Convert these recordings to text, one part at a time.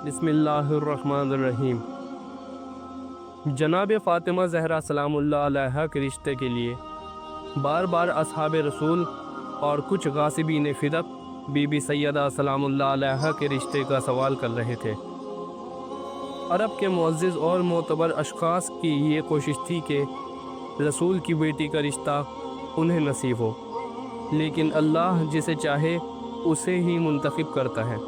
बिस्मिल्लाहिर्रहमानिर्रहीम। जनाब फ़ातिमा ज़हरा सलामुल्लाह अलैहा के रिश्ते के लिए बार बार असहाब रसूल और कुछ गासिबीन फ़िदक बीबी सैयदा सलामुल्लाह अलैहा के रिश्ते का सवाल कर रहे थे। अरब के मुअज़्ज़िज़ और मोतबर अशख़ास की ये कोशिश थी कि रसूल की बेटी का रिश्ता उन्हें नसीब हो, लेकिन अल्लाह जिसे चाहे उसे ही मुंतखब करता है।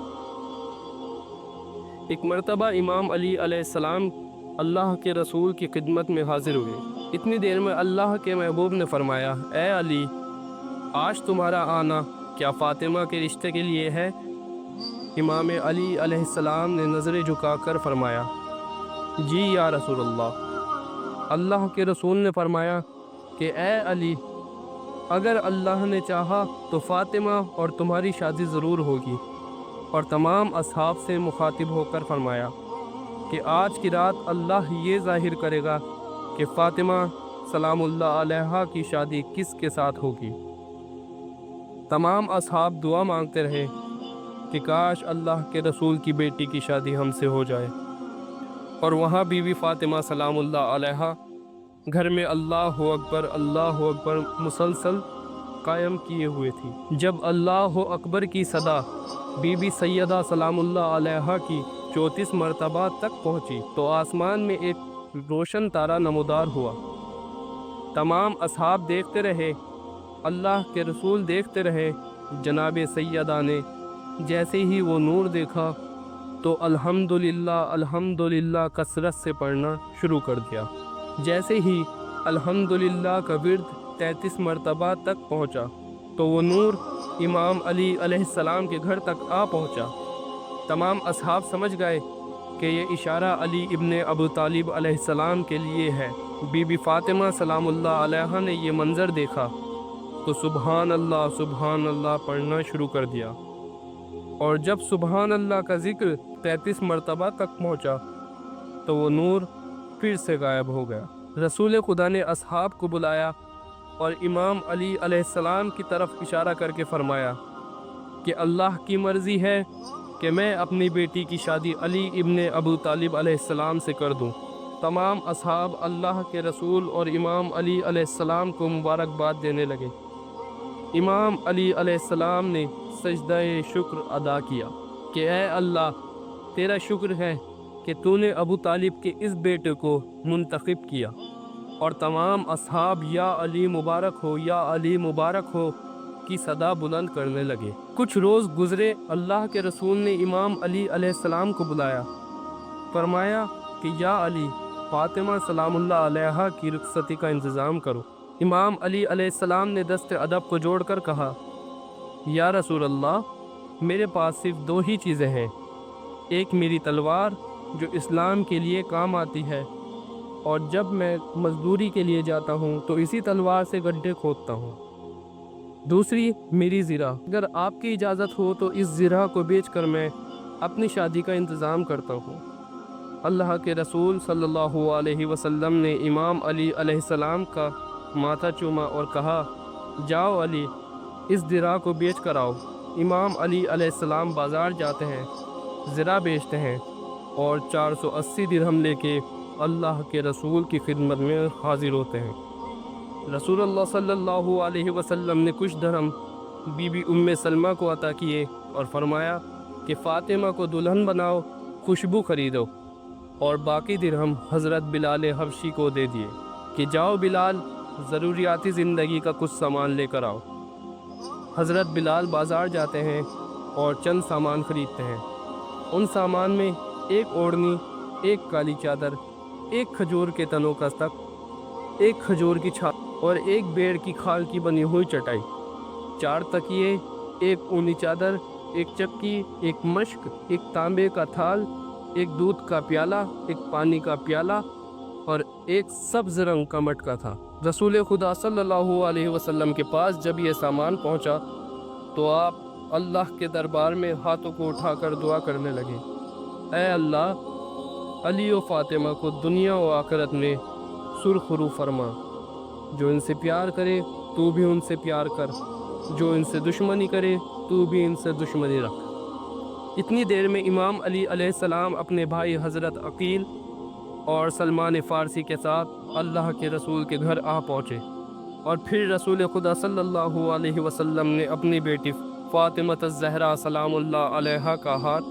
एक मरतबा इमाम अली अलैहिस्सलाम अल्लाह के रसूल की खिदमत में हाजिर हुए। इतनी देर में अल्लाह के महबूब ने फरमाया, ए अली, आज तुम्हारा आना क्या फ़ातिमा के रिश्ते के लिए है? इमाम अली अलैहिस्सलाम ने नज़रें झुकाकर फरमाया, जी या रसूलल्लाह। अल्लाह के रसूल ने फरमाया कि ए अली, अगर अल्लाह ने चाहा तो फ़ातिमा और तुम्हारी शादी ज़रूर होगी। और तमाम असहाब से मुखातिब होकर फरमाया कि आज की रात अल्लाह ये ज़ाहिर करेगा कि फ़ातिमा सलामुल्लाह अलैहा की शादी किस के साथ होगी। तमाम असहाब दुआ मांगते रहे कि काश अल्लाह के रसूल की बेटी की शादी हमसे हो जाए। और वहाँ बीवी फ़ातिमा सलामुल्लाह अलैहा घर में अल्लाह अकबर मुसलसल कायम किए हुए थी। जब अल्लाह अकबर की सदा बीबी सैयदा सलामुल्लाह अलैहा की 34 मरतबा तक पहुँची तो आसमान में एक रोशन तारा नमूदार हुआ। तमाम असहाब देखते रहे, अल्लाह के रसूल देखते रहे। जनाब सैयदा ने जैसे ही वो नूर देखा तो अल्हम्दुलिल्लाह अल्हम्दुलिल्लाह कसरत से पढ़ना शुरू कर दिया। जैसे ही अल्हम्दुलिल्लाह का विर्द 33 मरतबा तक पहुँचा तो वो नूर इमाम अली अलैहिस्सलाम के घर तक आ पहुँचा। तमाम असहाब समझ गए कि ये इशारा अली इब्ने अबू तालिब अलैहिस्सलाम के लिए है। बीबी फ़ातिमा सलामुल्लाह अलैहा ने ये मंज़र देखा तो सुबहान अल्लाह पढ़ना शुरू कर दिया। और जब सुबहान अल्लाह का ज़िक्र 33 मरतबा तक पहुँचा तो वो नूर फिर से गायब हो गया। रसूल खुदा ने असहाब को बुलाया और इमाम अली अलैहिस्सलाम की तरफ इशारा करके फरमाया कि अल्लाह की मर्ज़ी है कि मैं अपनी बेटी की शादी अली इब्ने अबू तालिब अलैहिस्सलाम से कर दूं। तमाम असहाब अल्लाह के रसूल और इमाम अली अलैहिस्सलाम को मुबारकबाद देने लगे। इमाम अली अलैहिस्सलाम ने सजदा-ए शुक्र अदा किया कि ए अल्लाह, तेरा शुक्र है कि तूने अबू तालिब के इस बेटे को मुंतखब किया। और तमाम असहाब या अली मुबारक हो, या अली मुबारक हो की सदा बुलंद करने लगे। कुछ रोज़ गुज़रे, अल्लाह के रसूल ने इमाम अली अलैहिस्सलाम को बुलाया, फरमाया कि या अली, फ़ातिमा सलामुल्लाह अलैहा की रुखसती का इंतज़ाम करो। इमाम अली अलैहिस्सलाम ने दस्ते अदब को जोड़कर कहा, या रसूल अल्लाह, मेरे पास सिर्फ 2 ही चीज़ें हैं। एक मेरी तलवार जो इस्लाम के लिए काम आती है, और जब मैं मज़दूरी के लिए जाता हूँ तो इसी तलवार से गड्ढे खोदता हूँ। दूसरी मेरी ज़िरा, अगर आपकी इजाज़त हो तो इस ज़िरा को बेचकर मैं अपनी शादी का इंतज़ाम करता हूँ। अल्लाह के रसूल सल्लल्लाहु अलैहि वसल्लम ने इमाम अली अलैहिस्सलाम का माथा चूमा और कहा, जाओ अली, इस ज़िरा को बेच कर आओ। इमाम अली अलैहिस्सलाम बाज़ार जाते हैं, ज़िरा बेचते हैं और 480 दिरहम लेके अल्लाह के रसूल की खिदमत में हाजिर होते हैं। रसूलुल्लाह सल्लल्लाहु अलैहि वसल्लम ने कुछ दिरहम बीबी उम्मे सलमा को अता किए और फरमाया कि फ़ातिमा को दुल्हन बनाओ, खुशबू ख़रीदो। और बाकी दिरहम हज़रत बिलाल हबशी को दे दिए कि जाओ बिलाल, ज़रूरियाती ज़िंदगी का कुछ सामान लेकर आओ। हज़रत बिलाल बाज़ार जाते हैं और चंद सामान ख़रीदते हैं। उन सामान में एक ओढ़नी, एक काली चादर, एक खजूर के तनों का तख्त, एक खजूर की छाल और एक बेर की खाल की बनी हुई चटाई, 4 तकिए, एक ऊनी चादर, एक चक्की, एक मश्क, एक तांबे का थाल, एक दूध का प्याला, एक पानी का प्याला और एक सब्ज़ रंग का मटका था। रसूल खुदा सल्लल्लाहु अलैहि वसल्लम के पास जब ये सामान पहुंचा तो आप अल्लाह के दरबार में हाथों को उठाकर दुआ करने लगे, ऐ अल्लाह, अली और फ़ातिमा को दुनिया और आखिरत में सुरखरू फरमा। जो इनसे प्यार करे तू भी उनसे प्यार कर, जो इनसे दुश्मनी करे तू भी इनसे दुश्मनी रख। اتنی دیر میں امام علی علیہ السلام اپنے بھائی حضرت عقیل اور سلمان فارسی کے ساتھ اللہ کے رسول کے گھر آ پہنچے، اور پھر رسول خدا صلی اللہ علیہ وسلم نے اپنی بیٹی فاطمہ الزہرا سلام اللہ علیہا کا ہاتھ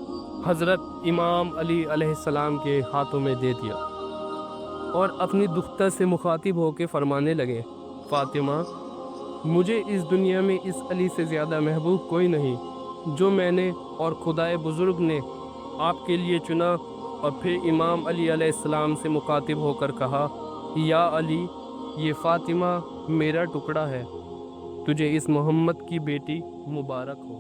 حضرت امام علی علیہ السلام کے ہاتھوں میں دے دیا اور اپنی دختر سے مخاطب ہو کے فرمانے لگے، فاطمہ، مجھے اس دنیا میں اس علی سے زیادہ محبوب کوئی نہیں جو میں نے اور خدائے بزرگ نے آپ کے لیے چنا۔ اور پھر امام علی علیہ السلام سے مخاطب ہو کر کہا، یا علی، یہ فاطمہ میرا ٹکڑا ہے، تجھے اس محمد کی بیٹی مبارک ہو۔